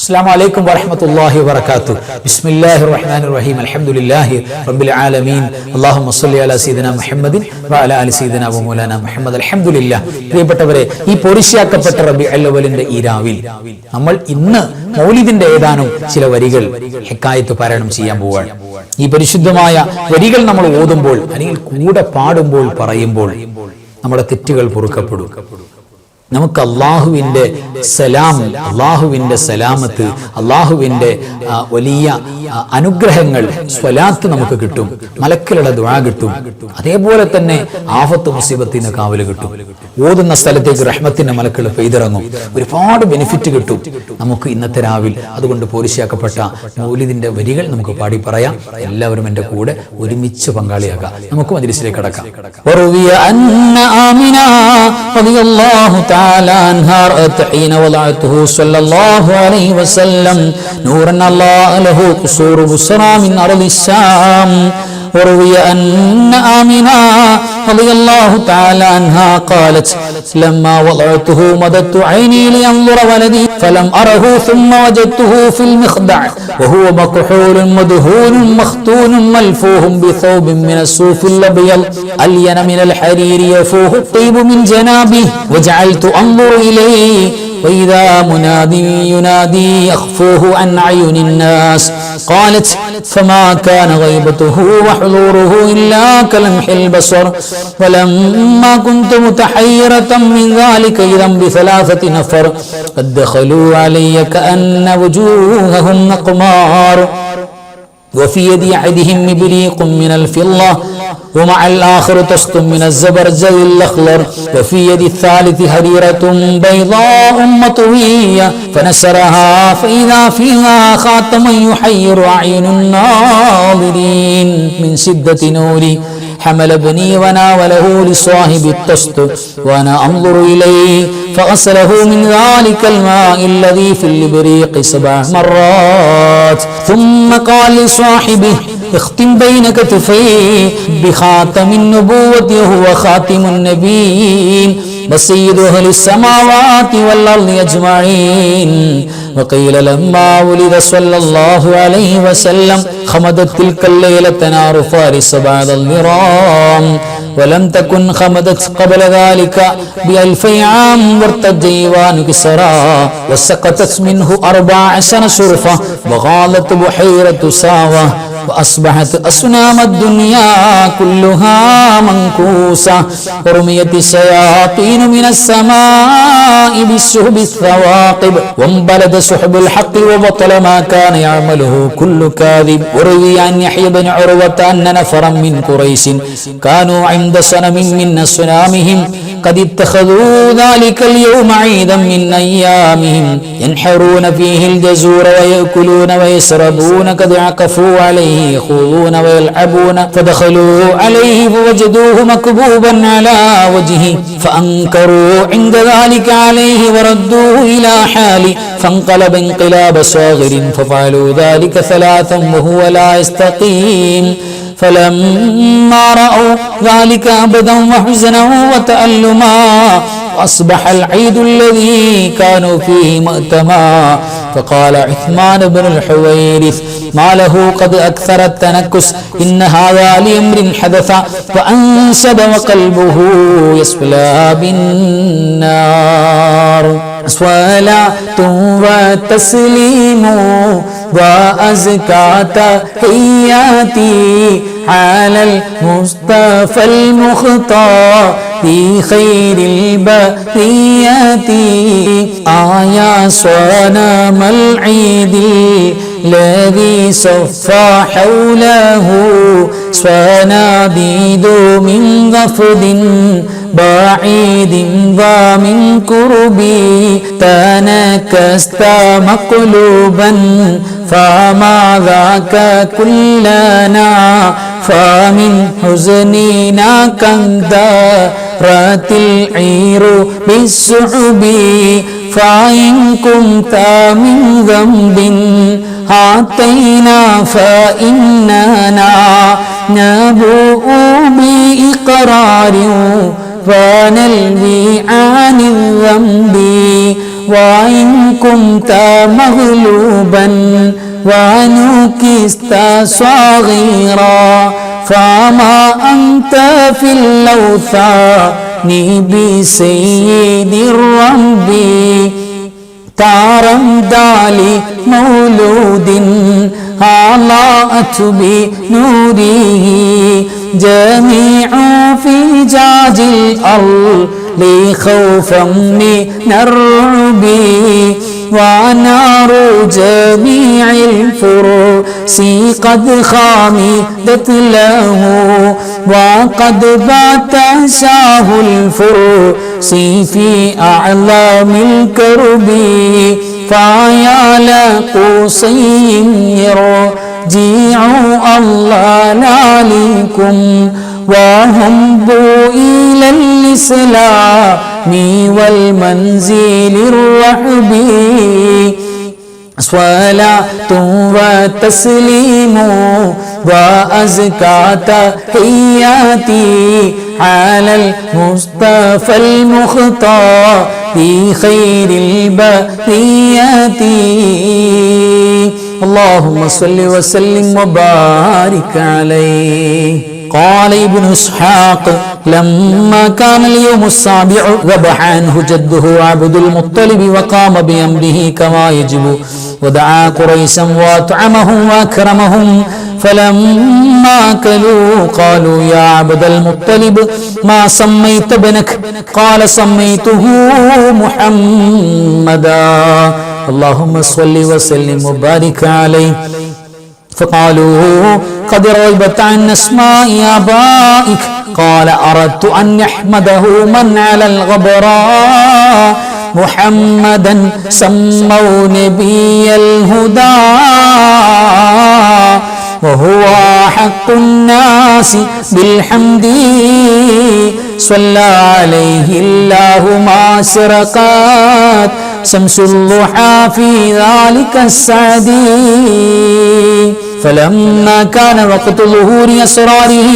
السلام عليكم ورحمة الله وبركاته. بسم الله الرحمن الرحيم. الحمد لله رب العالمين. اللهم صل على سيدنا محمد وعلى آل سيدنا ومولانا محمد. الحمد لله. പ്രിയപ്പെട്ടവരെ, ഈ പോരിശയാക്കപ്പെട്ട റബീഉൽ അവ്വലിന്റെ ഈ രാവിൽ നമ്മൾ ഇന്ന് മൗലിദിന്റെ ഏതാനും ചില വരികൾ ഹിക്കായത്ത് പാരായണം ചെയ്യാൻ പോവുകയാണ്. ഈ പരിശുദ്ധമായ വരികൾ നമ്മൾ ഓതുമ്പോൾ അല്ലെങ്കിൽ കൂടെ പാടുമ്പോൾ പറയുമ്പോൾ നമ്മുടെ തെറ്റുകൾ പൊറുക്കപ്പെടും. നമുക്ക് അള്ളാഹുവിൻ്റെ സലാം, അള്ളാഹുവിൻ്റെ സലാമത്ത്, അള്ളാഹുവിൻ്റെ വലിയ അനുഗ്രഹങ്ങൾ, സ്വലാത്ത് നമുക്ക് കിട്ടും, മലക്കുകളുടെ ദുആ കിട്ടും. അതേപോലെ തന്നെ ആഫത്ത് മുസീബത്തിന് കാവല് കിട്ടും. ഓതുന്ന സ്ഥലത്തേക്ക് റഹ്മത്തിന്റെ മലക്കുകൾ പെയ്തിറങ്ങും. ഒരുപാട് ബെനിഫിറ്റ് കിട്ടും നമുക്ക് ഇന്നത്തെ രാവിൽ. അതുകൊണ്ട് പോരിശയാക്കപ്പെട്ട മൗലിദിന്റെ വരികൾ നമുക്ക് പാടി പറയാം. എല്ലാവരും എൻ്റെ കൂടെ ഒരുമിച്ച് പങ്കാളിയാകാം. നമുക്ക് മജ്‌ലിസിലേക്ക് കടക്കാം. عنها رأت حين وضعته صلى الله عليه وسلم نورا الله له قصور بصرى من أرض الشام. وروي أن آمنة رضي الله تعالى عنها قالت لما وضعته مددت عيني لأنظر ولدي فلم أره ثم وجدته في المخدع وهو مكحول مدهون مختون ملفوه بثوب من الصوف الأبيض ألين من الحرير يفوه الطيب من جنابه وجعلت أنظر إليه وإذا منادي ينادي أخفوه عن عيون الناس. قالت فما كان غيبته وحضوره إلا كلمح البصر ولما كنت متحيرة من ذلك إذا بثلاثة نفر قد دخلوا علي كأن وجوههم أقمار وفي يد أحدهم إبريق من الفضة ومع الآخر طست من الزبرجد الأخضر وفي يد الثالث هريرة بيضاء مطوية فنسرها فإذا فيها خاتم يحير أعين الناظرين من شدة نوري حمل ابني وناوله لصاحب الطست وأنا أنظر إليه فغسله من ذلك الماء الذي في الإبريق 7 مرات ثم قال لصاحبه اختم بين كتفيه بخاتم النبوة وهو خاتم النبيين وسيد أهل السماوات والأرض أجمعين. وقيل لما ولد صلى الله عليه وسلم خمدت تلك الليلة نار فارس بعد الظلام ولم تكن خمدت قبل ذلك ب1000 عام وارتج إيوان كسرى وسقطت منه 14 شرفة وغالت بحيرة ساوة وأصبحت أصنام الدنيا كلها منكوسة ورميت الشياطين من السماء بالسحب الثواقب وانبلد سحب الحق وبطل ما كان يعمله كل كاذب. وروي عن يحيى بن عروة أن نفرا من قريش كانوا عند صنم من أصنامهم قد اتخذوا ذلك اليوم عيدا من أيامهم ينحرون فيه الجزور ويأكلون ويشربون قد عكفوا عليه يخوضون ويلعبون فدخلوا عليه فوجدوه مكبوبا على وجهه فأنكروا عند ذلك عليه وردوه إلى حاله فانقلب انقلاب صاغر ففعلوا ذلك 3 وهو لا يستقيم. فلما رأوا ذلك أبدا وحزنا وتألما وأصبح العيد الذي كانوا فيه مأتما. فقال عثمان بن الحويرث ما له قد أكثر التنكس إن هذا لأمر حدث وأنسب وقلبه يسفلى بالنار. صلاة وتسليم وأزكى تحياتي على المصطفى المختار في خير البريات آيا صنم العيد الذي صفى حوله صناديد من غفد بعيد ومن كربي تنكست مقلوبا فما ذاك كلنا فمن حزننا كم دارت العير بالسحب فإن كنت من ذنب هاتينا فإننا نبوء بإقرار ونلوي عن الذنب وإن كنت مغلوبا ونكست صغيرا فما أنت في الأوثان بسيد الرب ترمدى لمولود أضاءت بنوره جميع فجاج الأرض خوفا من الرعب ونار جميع الفرس قد خامدت له وقد بات شاه الفرس في أعلام الكرب فيا لقصي يرجعوا الله عليكم وهم إلى الإسلام والمنزل الرحب صلاة وتسليم وأزكى تحياتي على المصطفى المختار خير البريات اللهم صل وسلم وبارك عليه. قال ابن إسحاق لما كان اليوم السابع ذبح عنه جده عبد المطلب وقام بأمره كما يجب ودعا قريشا وأطعمهم وأكرمهم فلما أكلوا قالوا يا عبد المطلب ما سميت ابنك؟ قال سميته محمدا اللهم صل وسلم وبارك عليه. فقالوا قد رغبت عن أسماء آبائك قال أردت أن يحمده من على الغبراء محمدا سموا نبي الهدى وهو حق الناس بالحمد صلى عليه الله ما سرقات شمس الضحى في ذلك السعد. فلما كان وقت ظهور أسراره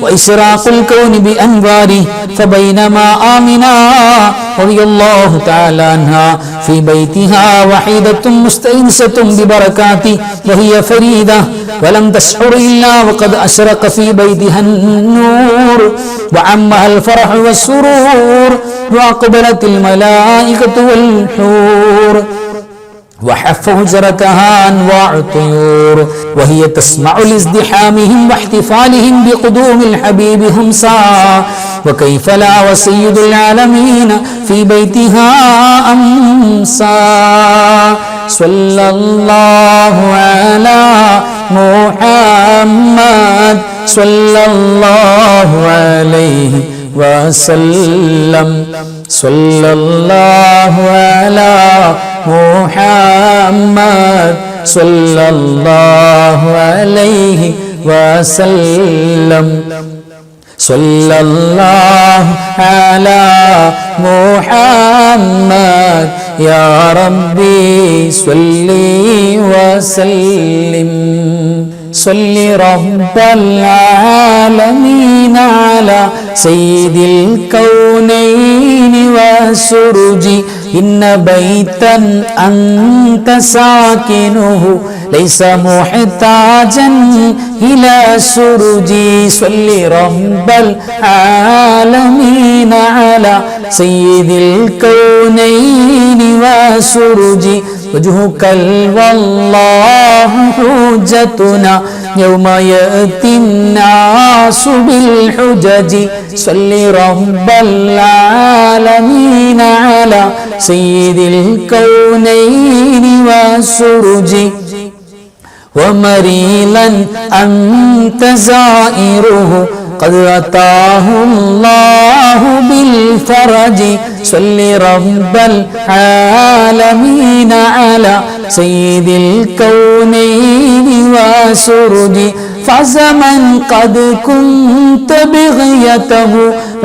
وإشراق الكون بأنواره فبينما آمنة رضي الله تعالى عنها في بيتها وحيدة مستأنسة ببركاته وهي فريدة ولم تسحر إلا وقد أشرق في بيتها النور وعمها الفرح والسرور وأقبلت الملائكة والحور وحف هجرتها أنواع الطيور وهي تسمع لازدحامهم واحتفالهم بقدوم الحبيب همسا وكيف لا وسيد العالمين في بيتها أمسا. صلى الله على محمد صلى الله عليه وسلم صلى الله على محمد صلى الله عليه وسلم صلى الله على محمد يا ربي صل وسلم. صل رب العالمين على سيد الكونين والسرج إن بيتا أنت ساكنه ليس محتاجا إلى سرج. صل رب العالمين على سيد الكونين والسرج وجهك والله حجتنا يوم يأتي الناس بالحجج. صل رب العالمين على سيد الكونين والسرج ومريلا أنت زائره قد أتاه الله بالفرج. صل رب العالمين على سيد الكونين وسرج فزمن قد كنت بغيته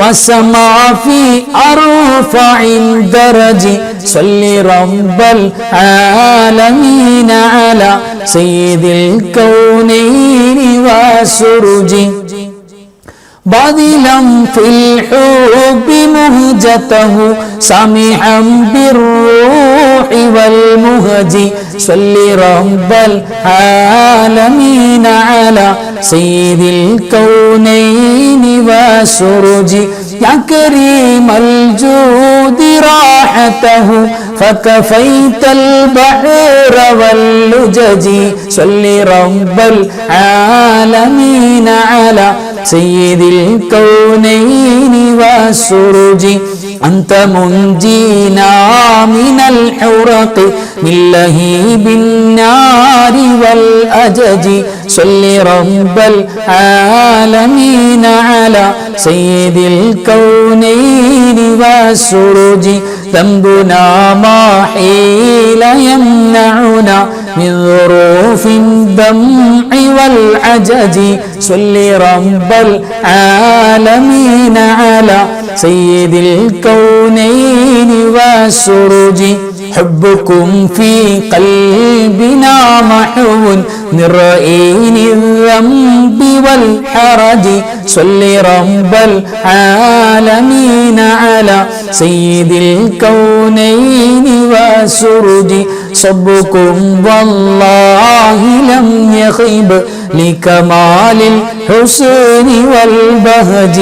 وسمع في أرفع الدرج. صل رب العالمين على سيد الكونين وسرج باذلا في الحب مهجته سامحا بالروح والمهج صل رب العالمين على سيد الكونين والسرج يا كريم الجود راحته فكفيت البحر واللجج صل رب العالمين على سيد الكونين والسرج أنت منجينا من الحرق من لهيب النار والأجج صل رب العالمين على سيد الكونين والسرج ذنبنا ما حيل يمنعنا من ظروف الدمع والعجج صل رب العالمين على سيد الكونين والسرج حبكم في قلبنا محو من رئين الذنب والحرج صل رب العالمين على سيد الكونين والسرج صبكم والله لم يخيب لكمال الحسن والبهج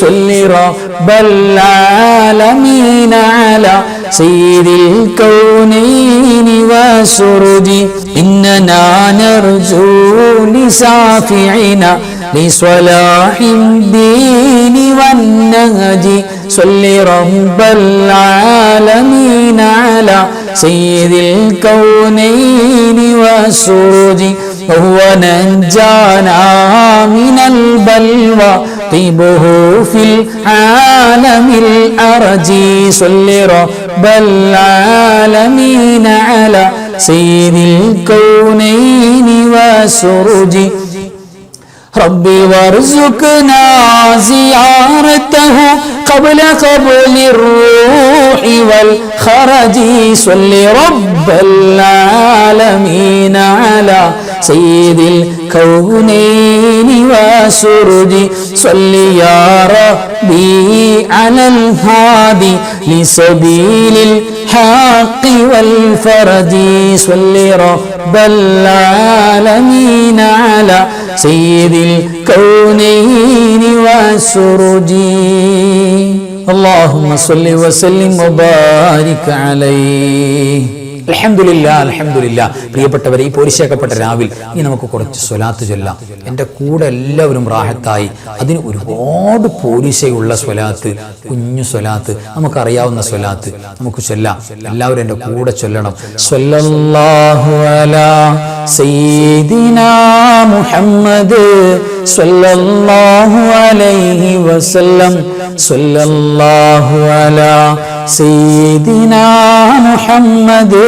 صل رب العالمين على سيد الكونين والسرج إننا نرجو لسافعنا لصلاح الدين والنهج صل رب العالمين على سيد الكونين والسرج وهو نجانا من البلوى طيبه في العالم الأرج صل رب العالمين على سيد الكونين والسرج ربي وارزقنا زيارته قبل قبل الروح والخرج صل رب العالمين على سيد الكونين والسرج صل يا ربي على الهادي لسبيل الحق والفرج صل رب العالمين على سيد الكونين والسرج اللهم صل وسلم وبارك عليه അൽഹംദുലില്ലാ. പ്രിയപ്പെട്ടവരെ, ഈ പോരിശാക്കപ്പെട്ട രാവിൽ ഇനി നമുക്ക് കുറച്ച് സ്വലാത്ത് ചൊല്ലാം. എൻ്റെ കൂടെ എല്ലാവരും റാഹത്തായി അതിന് ഒരുപാട് പോരിശയുള്ള സ്വലാത്ത്, കുഞ്ഞു സ്വലാത്ത്, നമുക്കറിയാവുന്ന സ്വലാത്ത് നമുക്ക് ചൊല്ലാം. എല്ലാവരും എൻ്റെ കൂടെ ചൊല്ലണം. സ്വല്ലല്ലാഹു അലാ സയ്യിദിനാ മുഹമ്മദ് സ്വല്ലല്ലാഹു അലൈഹി വസല്ലം സ്വല്ലല്ലാഹു അലാ സയ്യിദിനാ മുഹമ്മദ്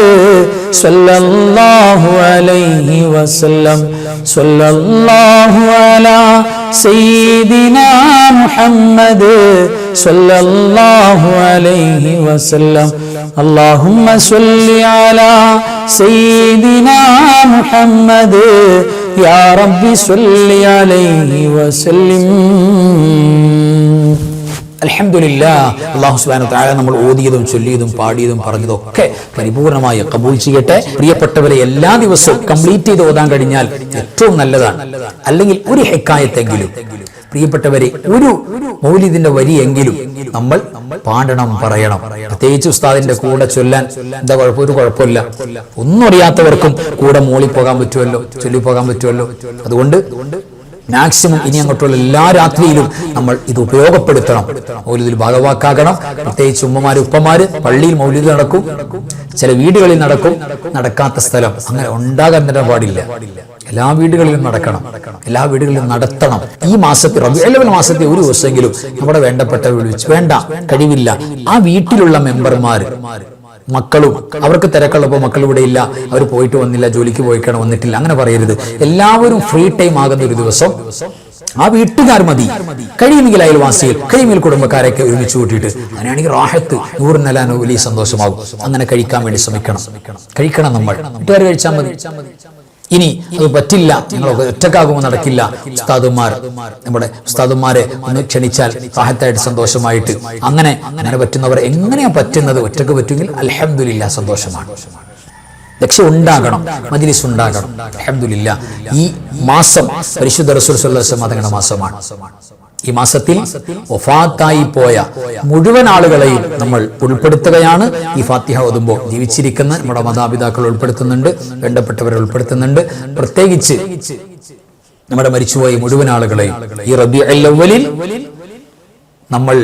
സ്വല്ലല്ലാഹു അലൈഹി വസല്ലം സ്വല്ലല്ലാഹു അലാ സയ്യിദിനാ മുഹമ്മദ് സ്വല്ലല്ലാഹു അലൈഹി വസല്ലം اللهم صل على سيدنا محمد يا رب صل عليه وسلم. അൽഹംദുലില്ലാഹ്. അല്ലാഹു സുബ്ഹാനഹു വ തആല നമ്മൾ ഓതിയതും ചൊല്ലിയതും പാടിയതും പറഞ്ഞതും ഒക്കെ പരിപൂർണമായി കബൂൽ ചെയ്യട്ടെ. പ്രിയപ്പെട്ടവരെ, എല്ലാ ദിവസവും കംപ്ലീറ്റ് ചെയ്ത് ഓതാൻ കഴിഞ്ഞാൽ ഏറ്റവും നല്ലതാണ്. അല്ലെങ്കിൽ ഒരു ഹിക്കായത്തെങ്കിലും, പ്രിയപ്പെട്ടവരെ, ഒരു മൗലിദിന്റെ വരിയെങ്കിലും നമ്മൾ പാടണം, പറയണം. പ്രത്യേകിച്ച് ഉസ്താദിന്റെ കൂടെ ചൊല്ലാൻ എന്താ കുഴപ്പം? ഒരു കുഴപ്പമില്ല. ഒന്നും അറിയാത്തവർക്കും കൂടെ മൂളിപ്പോകാൻ പറ്റുമല്ലോ, ചൊല്ലിപ്പോകാൻ പറ്റുമല്ലോ. അതുകൊണ്ട് മാക്സിമം ഇനി അങ്ങോട്ടുള്ള എല്ലാ രാത്രിയിലും നമ്മൾ ഇത് ഉപയോഗപ്പെടുത്തണം. മൗലിദിൽ ഭാഗവാക്കാകണം. പ്രത്യേകിച്ച് ഉമ്മമാര്, ഉപ്പമാര് പള്ളിയിൽ മൗലിദ് നടക്കും, ചില വീടുകളിൽ നടക്കും. നടക്കാത്ത സ്ഥലം അങ്ങനെ ഉണ്ടാകാൻ തന്നെ പാടില്ല. എല്ലാ വീടുകളിലും നടക്കണം, എല്ലാ വീടുകളിലും നടത്തണം. ഈ മാസത്തിൽ, റബീഉൽ അവ്വൽ മാസത്തിൽ ഒരു ദിവസമെങ്കിലും നമ്മുടെ വേണ്ടപ്പെട്ടവരെ വിളിച്ച്, വേണ്ട കഴിവില്ല, ആ വീട്ടിലുള്ള മെമ്പർമാർ, മക്കളും, അവർക്ക് തിരക്കുള്ളപ്പോൾ മക്കൾ ഇവിടെ ഇല്ല, അവർ പോയിട്ട് വന്നില്ല, ജോലിക്ക് പോയിക്കണം, വന്നിട്ടില്ല, അങ്ങനെ പറയരുത്. എല്ലാവരും ഫ്രീ ടൈം ആകുന്ന ഒരു ദിവസം ആ വീട്ടുകാർ മതി. കഴിയുമെങ്കിൽ അയൽവാസികൾ, കഴിയുമെങ്കിൽ കുടുംബക്കാരെയൊക്കെ ഒരുമിച്ച് കൂട്ടിയിട്ട്, അങ്ങനെയാണെങ്കിൽ റാഹത്ത് നൂറിനെല്ലാനോ വലിയ സന്തോഷമാകും. അങ്ങനെ കഴിക്കാൻ വേണ്ടി ശ്രമിക്കണം, കഴിക്കണം. നമ്മൾ വീട്ടുകാർ കഴിച്ചാൽ മതി. ഇനി അത് പറ്റില്ല, നിങ്ങൾ ഒറ്റക്കാകുമ്പോൾ നടക്കില്ല, നമ്മുടെ ഉസ്താദുമാരെ ഒന്ന് ക്ഷണിച്ചാൽ റാഹത്തായിട്ട് സന്തോഷമായിട്ട് അങ്ങനെ പറ്റുന്നവർ എങ്ങനെയാ പറ്റുന്നത്? ഒറ്റക്ക് പറ്റുമെങ്കിൽ അൽഹംദുലില്ലാ സന്തോഷമാണ്. ലക്ഷ്യം ഉണ്ടാകണം, മജ്ലിസ് ഉണ്ടാകണം. അൽഹംദുലില്ലാ ഈ മാസം പരിശുദ്ധ റസൂൽ സ്വല്ലല്ലാഹു അലൈഹി വസല്ലം തങ്ങളുടെ മാസമാണ്. ഈ മാസത്തിൽ വഫാത്തായി പോയ മുഴുവൻ ആളുകളെയും നമ്മൾ ഉൾപ്പെടുത്തുകയാണ്. ഈ ഫാത്തിഹ ഓതുമ്പോൾ ജീവിച്ചിരിക്കുന്ന നമ്മുടെ മാതാപിതാക്കൾ ഉൾപ്പെടുത്തുന്നുണ്ട്, വേണ്ടപ്പെട്ടവരെ ഉൾപ്പെടുത്തുന്നുണ്ട്. പ്രത്യേകിച്ച് നമ്മുടെ മരിച്ചുപോയ മുഴുവൻ ആളുകളെയും ഈ റബീഉൽ അവ്വലിൽ നമ്മൾ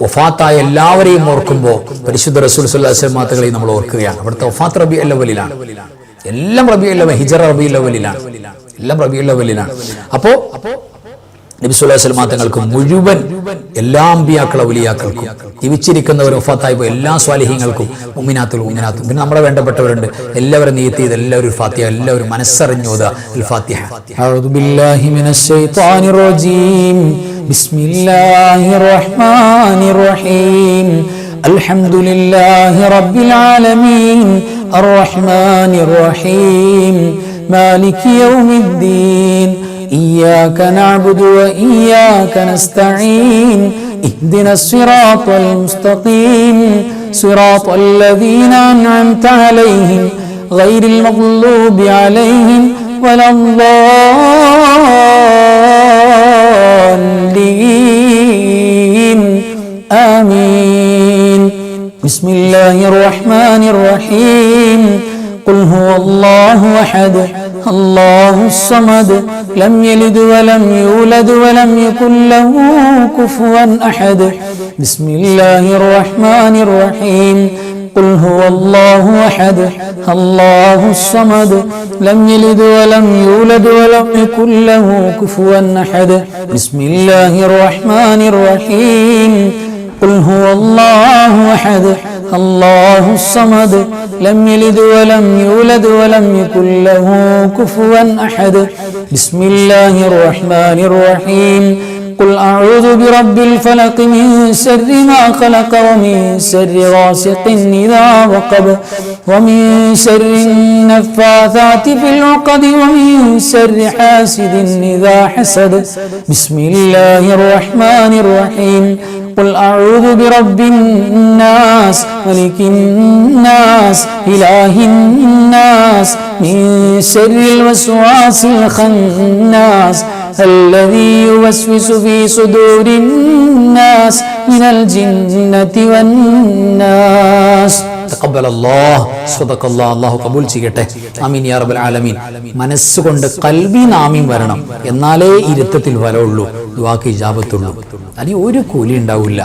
വഫാത്തായ എല്ലാവരെയും ഓർക്കുമ്പോൾ പരിശുദ്ധ റസൂൽ സ്വല്ലല്ലാഹു അലൈഹി വസല്ലം തങ്ങളെ നമ്മൾ ഓർക്കുകയാണ്. അവിടുത്തെ വഫാത്ത് റബീഉൽ അവ്വലിലാണ്, എല്ലാം റബീഉൽ അവ്വൽ, ഹിജ്റ റബീഉൽ അവ്വലിലാണ്, എല്ലാം റബീഉൽ അവ്വലിലാണ്. അപ്പോ നബി സല്ലല്ലാഹു അലൈഹി വസല്ലം തങ്ങൾക്ക് മുഴുവൻ എല്ലാ അമ്പിയാക്കളും ഔലിയാക്കൾക്കും ജീവിച്ചിരിക്കുന്നവരും വഫാത്തായി പോയ എല്ലാ സ്വാലിഹീങ്ങൾക്കും മുഅ്മിനാത്തുൽ മുഅ്മിനാത്തും പിന്നെ നമ്മുടെ വേണ്ടപ്പെട്ടവരുണ്ട് എല്ലാവരും നിയത്ത് ചെയ്ത് എല്ലാവരും ഫാത്തിഹ എല്ലാവരും മനസ്സറിഞ്ഞു ഓതുക. അൽ ഫാത്തിഹ. അഊദു ബില്ലാഹി മിനശ് ശൈത്വാനിർ റജീം. ബിസ്മില്ലാഹിർ റഹ്മാനിർ റഹീം. അൽഹംദുലില്ലാഹി റബ്ബിൽ ആലമീൻ അർറഹ്മാനിർ റഹീം മാലികി യൗമിദ്ദീൻ إياك نعبد وإياك نستعين اهدنا الصراط المستقيم صراط الذين أنعمت عليهم غير المغضوب عليهم ولا الضالين آمين. بسم الله الرحمن الرحيم. قل هو الله أحد الله الصمد لم يلد ولم يولد ولم يكن له كفوا أحد. بسم الله الرحمن الرحيم. قل هو الله أحد الله الصمد لم يلد ولم يولد ولم يكن له كفوا أحد. بسم الله الرحمن الرحيم. قل هو الله أحد الله الصمد لم يلد ولم يولد ولم يكن له كفوا أحد. بسم الله الرحمن الرحيم. قل أعوذ برب الفلق من شر ما خلق ومن شر غاسق إذا وقب ومن شر النفاثات في العقد ومن شر حاسد إذا حسد. بسم الله الرحمن الرحيم. قل أعوذ برب الناس ملك الناس إله الناس من شر الوسواس الخناس الذي يوسوس في صدور الناس من الجنة والناس. തഖബ്ബൽ അല്ലാഹ് സ്വദഖ അല്ലാഹ്. അല്ലാഹു കബൂൽ ചെയ്യട്ടെ. ആമീൻ യാ റബ്ബൽ ആലമീൻ. മനസ്സുകൊണ്ട് ഖൽബിൽ ആമീൻ വരണം, എന്നാലേ ഇരുത്തത്തിൽ വരവുള്ളൂ, ദുആക്ക് ഇജാബത്തുള്ളൂ. അതിന് ഒരു കൂലി ഉണ്ടാവില്ല.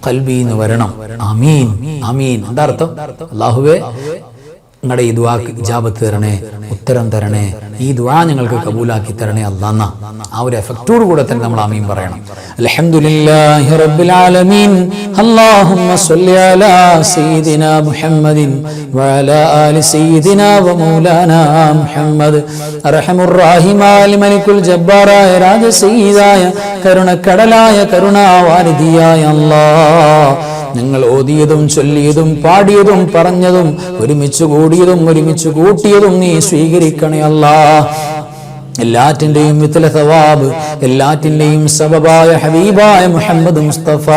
ഖൽബിൽ നിന്ന് വരണം. ആമീൻ ആമീൻ. എന്താ അർത്ഥം? അല്ലാഹുവേ നിങ്ങളുടെ ഈ ദുആക്ക് ഇജാബത്ത് തരണേ, ഉത്തരം തരണേ, ഈ ദുആ ഞങ്ങൾക്ക് കബൂലാക്കി തരണേ അല്ലാഹ്. ആ ഒരു എഫക്റ്റോട് കൂടെ തന്നെ നമ്മൾ ആമീൻ പറയണം. അൽഹംദുലില്ലാഹി റബ്ബിൽ ആലമീൻ. അല്ലാഹുമ്മ സ്വല്ലി അലാ സയ്യിദിനാ മുഹമ്മദിൻ വഅലാ ആലി സയ്യിദിനാ വമൗലാനാ മുഹമ്മദ്. അർഹമുർ റഹീമായ മലിക്കുൽ ജബ്ബാറായ രാജ സയ്യിദായ കരുണക്കടലായ കരുണാവാരിധിയായ അല്ലാഹ്, ഞങ്ങൾ ഓതിയതും ചൊല്ലിയതും പാടിയതും പറഞ്ഞതും ഒരുമിച്ച് കൂടിയതും ഒരുമിച്ച് കൂട്ടിയതും നീ സ്വീകരിക്കണേ അല്ലാഹ്. എല്ലാറ്റിന്റെയും മിത്ല സവാബ്, എല്ലാറ്റിന്റെയും സബബായ ഹബീബായ മുഹമ്മദ് മുസ്തഫ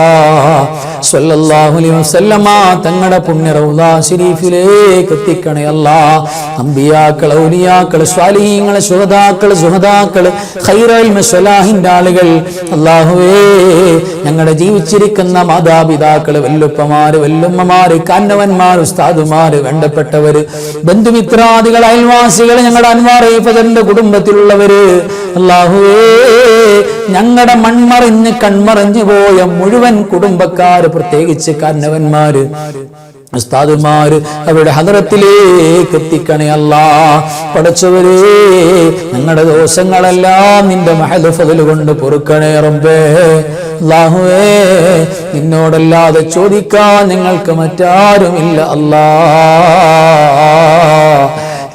സ്വല്ലല്ലാഹു അലൈഹി വസല്ലമ തങ്ങളുടെ പുണ്യ റൗള ശരീഫിലേക്ക് എത്തിക്കണേ അല്ലാഹ്. അമ്പിയാക്കൾ, ഔലിയാക്കൾ, സ്വാലിഹീങ്ങൾ, ശുഹദാക്കൾ, സുഹദാക്കൾ, ഖൈറുൽ മസ്ലാഹിന്റെ ആളുകൾ അല്ലാഹുവേ, ഞങ്ങളുടെ ജീവിച്ചിരിക്കുന്ന മാതാപിതാക്കള്, വല്ലുപ്പമാര്, വല്ലുമ്മമാര്, കാരണവന്മാർ, ഉസ്താദുമാര്, വേണ്ടപ്പെട്ടവര്, ബന്ധുമിത്രാദികൾ, അയൽവാസികൾ, ഞങ്ങളുടെ അൻവാർ ഫദറിന്റെ കുടുംബത്തിലുള്ളവര് അല്ലാഹുവേ, ഞങ്ങളുടെ മൺമറിഞ്ഞ് കൺമറിഞ്ഞു പോയ മുഴുവൻ കുടുംബക്കാര്, പ്രത്യേകിച്ച് കാരണവന്മാര്, ഉസ്താദുമാര്, അവരുടെ ഹദറത്തിലേക്ക് എത്തിക്കണേ അല്ലാഹ്. പടച്ചവരേ, ഞങ്ങളുടെ ദോഷങ്ങളെല്ലാം നിന്റെ മഹദ് ഫദ്ൽ കൊണ്ട് പൊറുക്കണേ റബ്ബേ. അല്ലാഹുവേ, നിന്നോടല്ലാതെ ചോദിക്കാൻ ഞങ്ങൾക്ക് മറ്റാരുമില്ല അല്ലാഹ്.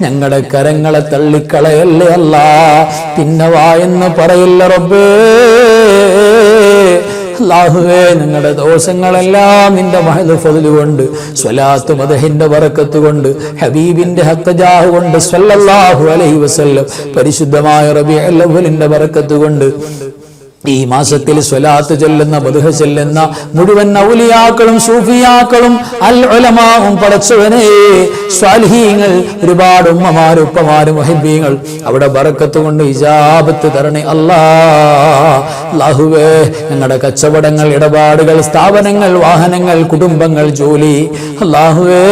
ഞങ്ങളുടെ കരങ്ങളെ തള്ളിക്കളയല്ലേ അല്ലാഹ്. പിന്നെ വായെന്ന് പറയില്ല റബ്ബേ. അല്ലാഹുവേ ഞങ്ങളുടെ ദോഷങ്ങളെല്ലാം നിന്റെ മഹദ് ഫദ്ൽ കൊണ്ട് സ്വലാത്ത് മദ്ഹിന്റെ ബറക്കത്ത് കൊണ്ട് ഹബീബിന്റെ ഹഖ് ജാഹ് കൊണ്ട് സ്വല്ലല്ലാഹു അലൈഹി വസല്ലം പരിശുദ്ധമായ റബീഉൽ അവ്വലിന്റെ ബറക്കത്ത് കൊണ്ട് ഈ മാസത്തിൽ സ്വലാത്ത് ചൊല്ലുന്ന മദ്ഹ് ചൊല്ലുന്ന മുഴുവൻ ഔലിയാക്കളും സൂഫിയാക്കളും അൽ ഉലമാഉം പടച്ചവനേ സ്വാലിഹീങ്ങൾ ഒരുപാട് ഉമ്മമാര് ഉപ്പമാര് മുഹിബ്ബീങ്ങൾ അവിടെ ബറക്കത്ത് കൊണ്ട് ഇജാബത്ത് തരണേ അല്ലാഹുവേ ഞങ്ങളുടെ കച്ചവടങ്ങൾ ഇടപാടുകൾ സ്ഥാപനങ്ങൾ വാഹനങ്ങൾ കുടുംബങ്ങൾ ജോലി അല്ലാഹുവേ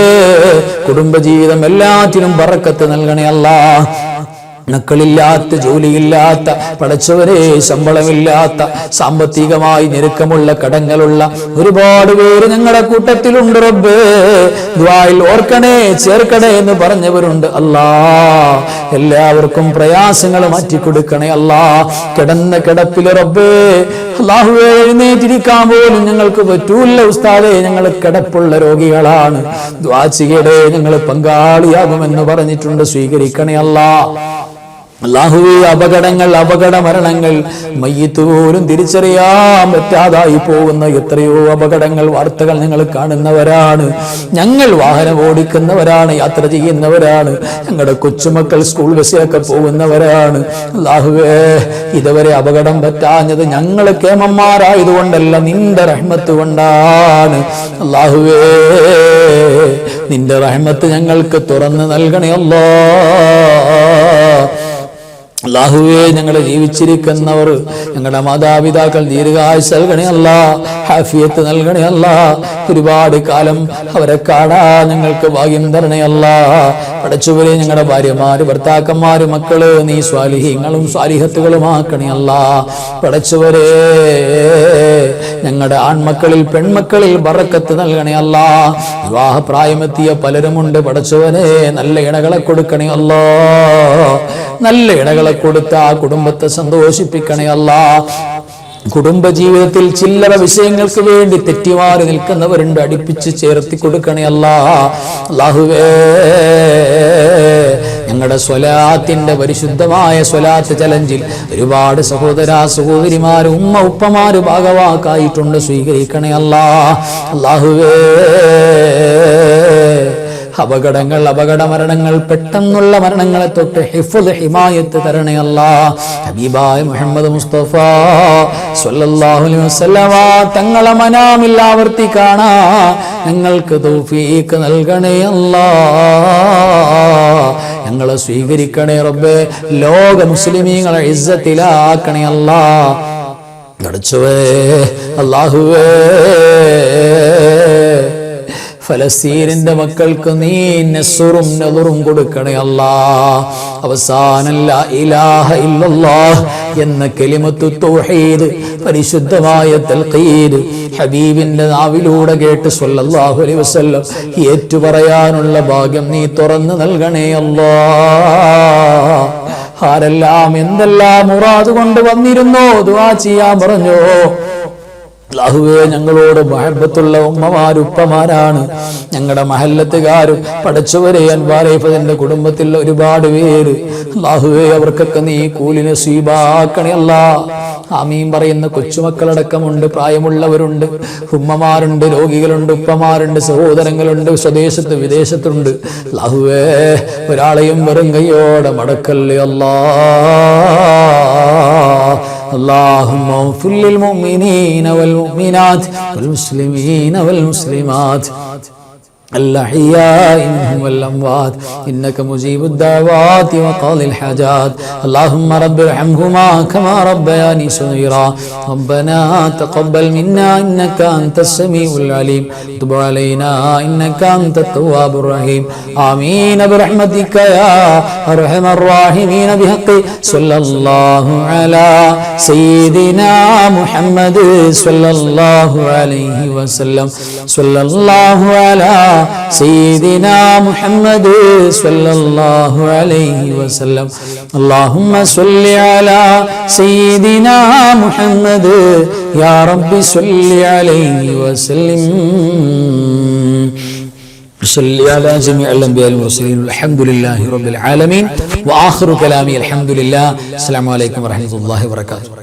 കുടുംബജീവിതം എല്ലാത്തിനും ബറക്കത്ത് നൽകണേ അല്ലാഹ് മക്കളില്ലാത്ത ജോലിയില്ലാത്ത പടച്ചവരെ ശമ്പളമില്ലാത്ത സാമ്പത്തികമായി ഞെരുക്കമുള്ള കടങ്ങളുള്ള ഒരുപാട് പേര് ഞങ്ങളുടെ കൂട്ടത്തിലുണ്ട് റബ്ബേ ദുആയിൽ ഓർക്കണേ ചേർക്കണേ എന്ന് പറഞ്ഞവരുണ്ട് അല്ലാ എല്ലാവർക്കും പ്രയാസങ്ങൾ മാറ്റിക്കൊടുക്കണേ അല്ലാ കിടന്ന കിടപ്പില് റബ്ബേ അല്ലാഹുവേ എഴുന്നേറ്റിരിക്കാൻ പോലും ഞങ്ങൾക്ക് പറ്റൂല്ല ഉസ്താദേ ഞങ്ങൾ കിടപ്പുള്ള രോഗികളാണ് ദുആ ചെയ്യടേ ഞങ്ങൾ പങ്കാളിയാകുമെന്ന് പറഞ്ഞിട്ടുണ്ട് സ്വീകരിക്കണേ അല്ലാ അല്ലാഹുവേ അപകടങ്ങൾ അപകട മരണങ്ങൾ മയ്യിത്ത് പോലും തിരിച്ചറിയാൻ പറ്റാതായി പോകുന്ന എത്രയോ അപകടങ്ങൾ വാർത്തകൾ ഞങ്ങൾ കാണുന്നവരാണ് ഞങ്ങൾ വാഹനം ഓടിക്കുന്നവരാണ് യാത്ര ചെയ്യുന്നവരാണ് ഞങ്ങളുടെ കൊച്ചുമക്കൾ സ്കൂൾ ബസ്സിലൊക്കെ പോകുന്നവരാണ് അല്ലാഹുവേ ഇതുവരെ അപകടം പറ്റാഞ്ഞത് ഞങ്ങൾ കേമന്മാരായതുകൊണ്ടല്ല നിന്റെ റഹ്മത്ത് കൊണ്ടാണ് അല്ലാഹുവേ നിന്റെ റഹ്മത്ത് ഞങ്ങൾക്ക് തുറന്ന് നൽകണേ അല്ലാഹുവേ ഞങ്ങളെ ജീവിച്ചിരിക്കുന്നവർ ഞങ്ങളുടെ മാതാപിതാക്കൾ ദീർഘായുസ്സ് നൽകണേ അല്ലാ ആഫിയത്ത് നൽകണേ അല്ലാ ഒരുപാട് കാലം അവരെ കാണാൻ ഞങ്ങൾക്ക് ഭാഗ്യം തരണേ അല്ലാ പടച്ചവരെ ഞങ്ങളുടെ ഭാര്യമാര് ഭർത്താക്കന്മാര് മക്കള് നീ സ്വാലിഹീങ്ങളും സ്വാലിഹത്തുകളുമാക്കണേ അല്ലാ പടച്ചവരെ ഞങ്ങളുടെ ആൺമക്കളിൽ പെൺമക്കളിൽ ബറക്കത്ത് നൽകണേ അല്ലാ വിവാഹപ്രായമെത്തിയ പലരുമുണ്ട് പടച്ചവനെ നല്ല ഇണകളെ കൊടുക്കണേ അല്ലാ നല്ല ഇണകളെ കൊടുത്ത് ആ കുടുംബത്തെ സന്തോഷിപ്പിക്കണേ അല്ലാ കുടുംബജീവിതത്തിൽ ചില്ലറ വിഷയങ്ങൾക്ക് വേണ്ടി തെറ്റിമാറി നിൽക്കുന്നവരുണ്ട് അടുപ്പിച്ച് ചേർത്തി കൊടുക്കണേ അല്ലാ അല്ലാഹുവേ ഞങ്ങളുടെ സ്വലാത്തിന്റെ പരിശുദ്ധമായ സ്വലാത്ത് ചലഞ്ചിൽ ഒരുപാട് സഹോദര സഹോദരിമാര് ഉമ്മ ഉപ്പമാര് ഭാഗവാക്കായിട്ടുണ്ട് സ്വീകരിക്കണേ അല്ലാ അല്ലാഹുവേ അപകടങ്ങൾ അപകട മരണങ്ങൾ പെട്ടെന്നുള്ള മരണങ്ങളെ തൊട്ട് ഹിഫ്ദ് ഹിമായത്ത് തരണേ അല്ലാ ഹബീബായ മുഹമ്മദ് മുസ്തഫ സ്വല്ലല്ലാഹു അലൈഹി വസല്ലമ തങ്ങളെ മനാമിൽ ആവർത്തി കാണാ ഞങ്ങൾക്ക് തൗഫീഖ് നൽകണേ അല്ലാ ഞങ്ങളെ സ്വീകരിക്കണേ റബ്ബേ ലോക മുസ്ലിമീങ്ങളെ ഇസ്സത്തിലാക്കണേ അല്ലാ നടച്ചുവേ അല്ലാഹുവേ ഫലസ്തീനിന്റെ മക്കൾക്ക് നീ നസ്റും നദറും കൊടുക്കണേ അല്ലാ അവസാനം ലാ ഇലാഹ ഇല്ലല്ലാഹ് എന്ന കലിമത്തു തൗഹീദ് പരിശുദ്ധമായ തൽഖീദ് ഹബീബിന്റെ നാവിലൂടെ കേട്ട് സ്വല്ലല്ലാഹു അലൈഹി വസല്ലം ഏറ്റുപറയാനുള്ള ഭാഗ്യം നീ തുറന്നു നൽകണേ അല്ലാ ആരെല്ലാം എന്തെല്ലാം മുറാദ് കൊണ്ട് വന്നിരുന്നോ ദുആ ചെയ്യാൻ പറഞ്ഞോ അല്ലാഹുവേ ഞങ്ങളോട് മഹബത്തുള്ള ഉമ്മമാരുപ്പമാരാണ് ഞങ്ങളുടെ മഹല്ലത്തുകാരും പടച്ചവരെ അൻവാരേഫതിന്റെ കുടുംബത്തിൽ ഒരുപാട് പേര് അല്ലാഹുവേ അവർക്കൊക്കെ നീ കൂലി നസീബാക്കണേ അല്ലാ ആമീൻ പറയുന്ന കൊച്ചുമക്കളടക്കമുണ്ട് പ്രായമുള്ളവരുണ്ട് ഉമ്മമാരുണ്ട് രോഗികളുണ്ട് ഉപ്പമാരുണ്ട് സഹോദരങ്ങളുണ്ട് സ്വദേശത്ത് വിദേശത്തുണ്ട് അല്ലാഹുവേ ഒരാളെയും വെറും കൈയോടെ മടക്കല്ലേ അല്ലാ اللهم اغفر للمؤمنين والمؤمنات والمسلمين والمسلمات الأحياء منهم والأموات إنك مجيب الدعوات وقاضي الحاجات اللهم رب ارحمهما كما ربياني صغيرا ربنا تقبل منا إنك أنت السميع العليم تب علينا إنك أنت التواب الرحيم آمين برحمتك يا أرحم الراحمين بحق صلى الله على سيدنا محمد صلى الله عليه وسلم صلى الله على سيدنا محمد صلى الله عليه وسلم اللهم صل على سيدنا محمد يا رب صل عليه وسلم صل على جميع الأنبياء والمرسلين الحمد لله رب العالمين وآخر كلامي الحمد لله السلام عليكم ورحمة الله وبركاته